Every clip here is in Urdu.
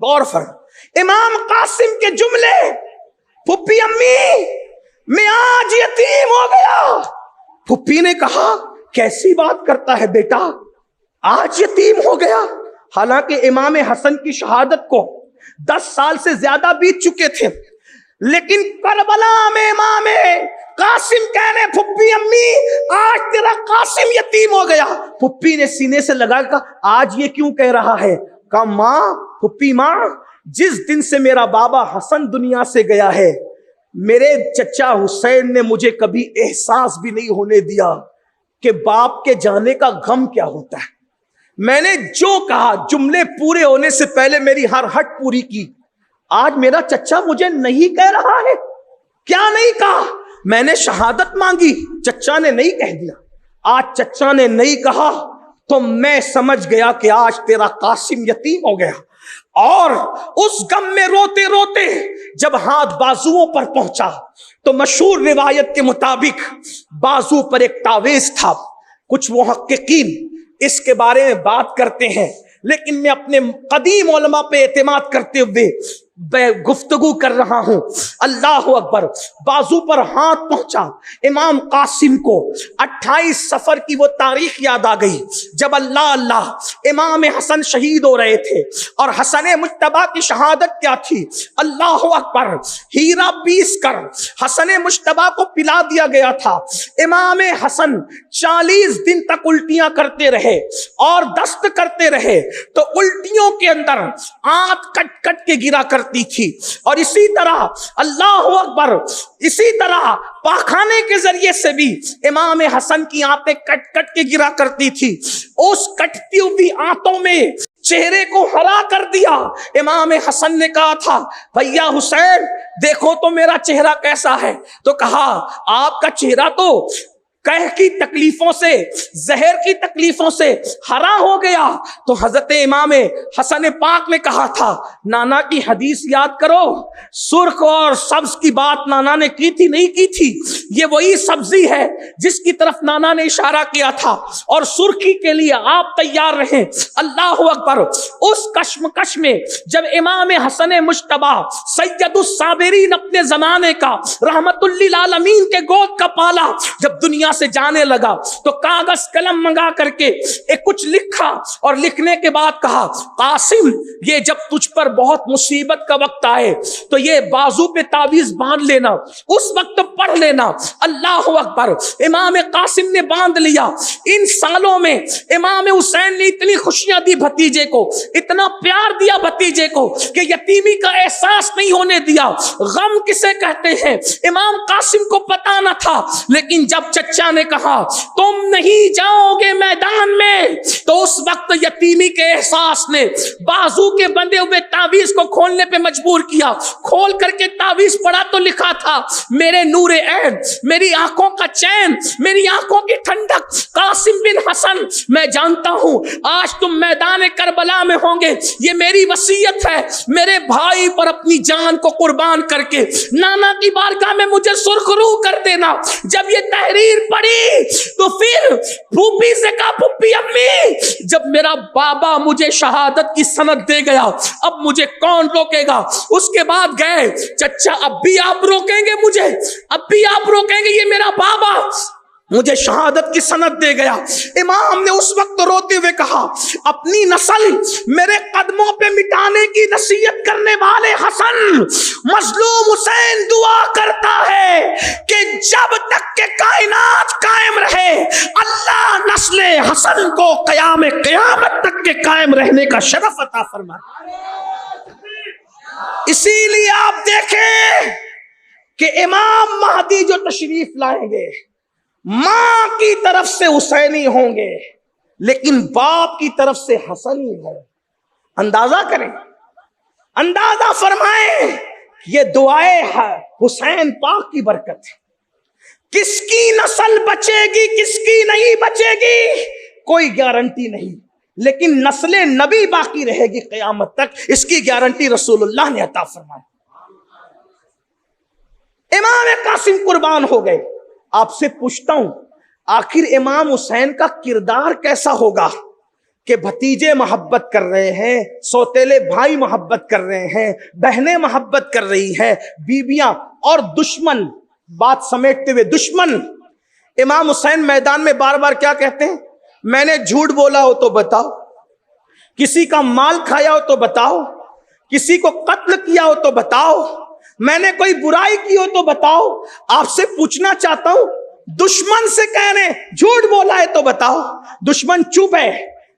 غور فرما، امام قاسم کے جملے، پھپھی امی میں آج یتیم ہو گیا۔ پھپھی نے کہا کیسی بات کرتا ہے بیٹا، آج یتیم ہو گیا؟ حالانکہ امام حسن کی شہادت کو 10 سال سے زیادہ بیت چکے تھے، لیکن کربلا میں امام قاسم کہنے پھپھی امی آج تیرا قاسم یتیم ہو گیا۔ پھپھی نے سینے سے لگا کہا آج یہ کیوں کہہ رہا ہے؟ کہا ماں، پھپھی ماں، جس دن سے میرا بابا حسن دنیا سے گیا ہے، میرے چچا حسین نے مجھے کبھی احساس بھی نہیں ہونے دیا کہ باپ کے جانے کا غم کیا ہوتا ہے۔ میں نے جو کہا، جملے پورے ہونے سے پہلے میری ہر ہٹ پوری کی۔ آج میرا چچا مجھے نہیں کہہ رہا ہے۔ کیا نہیں کہا؟ میں نے شہادت مانگی، چچا نے نہیں کہہ دیا۔ آج چچا نے نہیں کہا تو میں سمجھ گیا کہ آج تیرا قاسم یتیم ہو گیا۔ اور اس غم میں روتے روتے جب ہاتھ بازوؤں پر پہنچا تو مشہور روایت کے مطابق بازو پر ایک تعویذ تھا۔ کچھ محققین اس کے بارے میں بات کرتے ہیں، لیکن میں اپنے قدیم علماء پہ اعتماد کرتے ہوئے گفتگو کر رہا ہوں۔ اللہ اکبر، بازو پر ہاتھ پہنچا امام قاسم کو 28 صفر کی وہ تاریخ یاد آ گئی جب اللہ امام حسن شہید ہو رہے تھے۔ اور حسن مجتبیٰ کی شہادت کیا تھی؟ اللہ اکبر، ہیرا پیس کر حسن مجتبیٰ کو پلا دیا گیا تھا۔ امام حسن 40 دن تک الٹیاں کرتے رہے اور دست کرتے رہے تو الٹیوں کے اندر آنت کٹ کٹ کے گرا کرتی تھی، اور اسی طرح اللہ اکبر، اسی طرح پاخانے کے ذریعے سے بھی امام حسن کی آنتیں کٹ کٹ کے گرا کرتی تھی۔ اس کٹتی ہوئی آنتوں میں چہرے کو ہرا کر دیا۔ امام حسن نے کہا تھا بھیا حسین دیکھو تو میرا چہرہ کیسا ہے، تو کہا آپ کا چہرہ تو قحط کی تکلیفوں سے، زہر کی تکلیفوں سے ہرا ہو گیا۔ تو حضرت امام حسن پاک نے کہا تھا نانا کی حدیث یاد کرو، سرخ اور سبز کی بات نانا نے کی تھی نہیں کی تھی، یہ وہی سبزی ہے جس کی طرف نانا نے اشارہ کیا تھا، اور سرخی کے لیے آپ تیار رہیں۔ اللہ اکبر، اس کشمکش میں جب امام حسن مجتبیٰ سید الصابرین اپنے زمانے کا رحمت للعالمین کے گود کا پالا جب دنیا سے جانے لگا تو کاغذ قلم منگا کر کے ایک کچھ لکھا، اور لکھنے کے بعد کہا قاسم یہ جب تجھ پر بہت مصیبت کا وقت آئے تو یہ بازو پہ تعویذ باندھ لینا، اس وقت پڑھ لینا۔ اللہ اکبر، امام قاسم نے باندھ لیا۔ ان سالوں میں امام حسین نے اتنی خوشیاں دی بھتیجے کو، اتنا پیار دیا بھتیجے کو کہ یتیمی کا احساس نہیں ہونے دیا۔ غم کسے کہتے ہیں امام قاسم کو پتا نہ تھا، لیکن جب چچا نے کہا تم نہیں جاؤ گے میدان میں تو اس وقت یتیمی کے احساس نے بازو کے بندے ہوئے تعویذ کو کھولنے پہ مجبور کیا۔ کھول کر کے تعویذ پڑھا تو لکھا تھا میرے نور عین، میری آنکھوں کا چین، میری آنکھوں کی ٹھنڈک، قاسم بن حسن میں جانتا ہوں آج تم میدان کربلا میں ہوں گے، یہ میری وصیت ہے، میرے بھائی پر اپنی جان کو قربان کر کے نانا کی بارگاہ میں مجھے سرخ روح کر دینا۔ جب یہ تحریر پڑھی تو پھر پھوپھی سے کہا پھوپھی امی جب میرا بابا مجھے شہادت کی سند دے گیا اب مجھے کون روکے گا؟ اس کے بعد گئے چچا اب بھی آپ روکیں گے مجھے، اب بھی آپ روکیں گے؟ یہ میرا بابا مجھے شہادت کی سند دے گیا۔ امام نے اس وقت روتے ہوئے کہا اپنی نسل میرے قدموں پہ مٹانے کی نصیحت کرنے والے حسن، مظلوم حسین دعا کرتا ہے کہ جب تک کہ کائنات قائم رہے اللہ نسل حسن کو قیامت تک کے قائم رہنے کا شرف عطا فرمائے۔ اسی لیے آپ دیکھیں کہ امام مہدی جو تشریف لائیں گے ماں کی طرف سے حسینی ہوں گے لیکن باپ کی طرف سے حسنی ہوں۔ اندازہ کریں، اندازہ فرمائیں، یہ دعائے حسین پاک کی برکت ہے۔ کس کی نسل بچے گی کس کی نہیں بچے گی کوئی گارنٹی نہیں، لیکن نسل نبی باقی رہے گی قیامت تک، اس کی گارنٹی رسول اللہ نے عطا فرمائی۔ امام قاسم قربان ہو گئے۔ آپ سے پوچھتا ہوں آخر امام حسین کا کردار کیسا ہوگا؟ کہ بھتیجے محبت کر رہے ہیں, سوتیلے بھائی محبت کر رہے ہیں, بہنیں محبت کر رہی ہیں, بیویاں, اور دشمن, بات سمیٹتے ہوئے دشمن. امام حسین میدان میں بار بار کیا کہتے ہیں؟ میں نے جھوٹ بولا ہو تو بتاؤ, کسی کا مال کھایا ہو تو بتاؤ, کسی کو قتل کیا ہو تو بتاؤ, میں نے کوئی برائی کی ہو تو بتاؤ. آپ سے پوچھنا چاہتا ہوں, دشمن سے کہہ رہے ہیں جھوٹ بولا ہے تو بتاؤ. دشمن چپ ہے,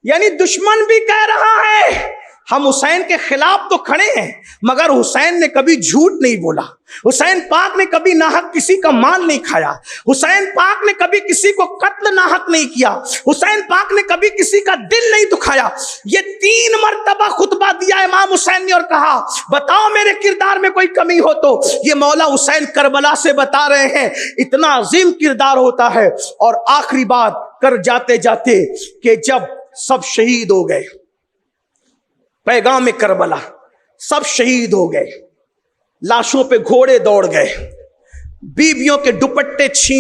یعنی دشمن بھی کہہ رہا ہے ہم حسین کے خلاف تو کھڑے ہیں, مگر حسین نے کبھی جھوٹ نہیں بولا, حسین پاک نے کبھی ناحق کسی کا مال نہیں کھایا, حسین پاک نے کبھی کسی کو قتل ناحق نہیں کیا, حسین پاک نے کبھی کسی کا دل نہیں دکھایا. یہ 3 مرتبہ خطبہ دیا امام حسین نے اور کہا بتاؤ میرے کردار میں کوئی کمی ہو تو. یہ مولا حسین کربلا سے بتا رہے ہیں اتنا عظیم کردار ہوتا ہے. اور آخری بات کر جاتے جاتے کہ جب سب شہید ہو گئے, پیغام کربلا, سب شہید ہو گئے, لاشوں پہ گھوڑے دوڑ گئے, بیویوں کے دوپٹے چھین